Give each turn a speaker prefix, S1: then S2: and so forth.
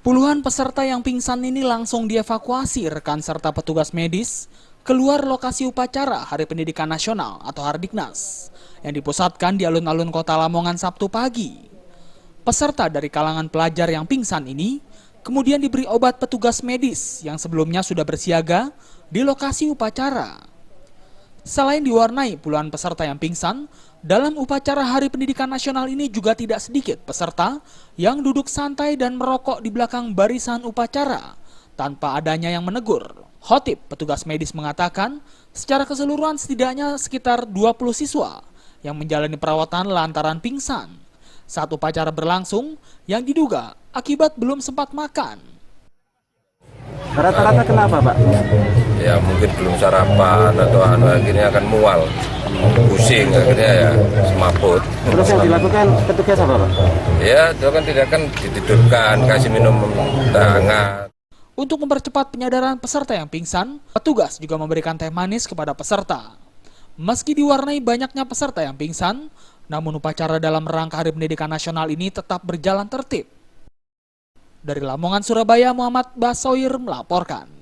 S1: Puluhan peserta yang pingsan ini langsung dievakuasi rekan serta petugas medis keluar lokasi upacara Hari Pendidikan Nasional atau Hardiknas yang dipusatkan di alun-alun Kota Lamongan Sabtu pagi. Peserta dari kalangan pelajar yang pingsan ini kemudian diberi obat petugas medis yang sebelumnya sudah bersiaga di lokasi upacara. Selain diwarnai puluhan peserta yang pingsan, dalam upacara Hari Pendidikan Nasional ini juga tidak sedikit peserta yang duduk santai dan merokok di belakang barisan upacara tanpa adanya yang menegur. Khotib petugas medis mengatakan secara keseluruhan setidaknya sekitar 20 siswa yang menjalani perawatan lantaran pingsan saat upacara berlangsung yang diduga akibat belum sempat makan.
S2: Rata-rata kenapa, Pak?
S3: Ya mungkin belum sarapan atau akhirnya akan mual, pusing akhirnya ya semaput.
S2: Terus yang dilakukan petugas apa, Pak?
S3: Ya itu kan tidak kan ditidurkan, kasih minum hangat.
S1: Untuk mempercepat penyadaran peserta yang pingsan, petugas juga memberikan teh manis kepada peserta. Meski diwarnai banyaknya peserta yang pingsan, namun upacara dalam rangka Hari Pendidikan Nasional ini tetap berjalan tertib. Dari Lamongan, Surabaya, Muhammad Basoir melaporkan.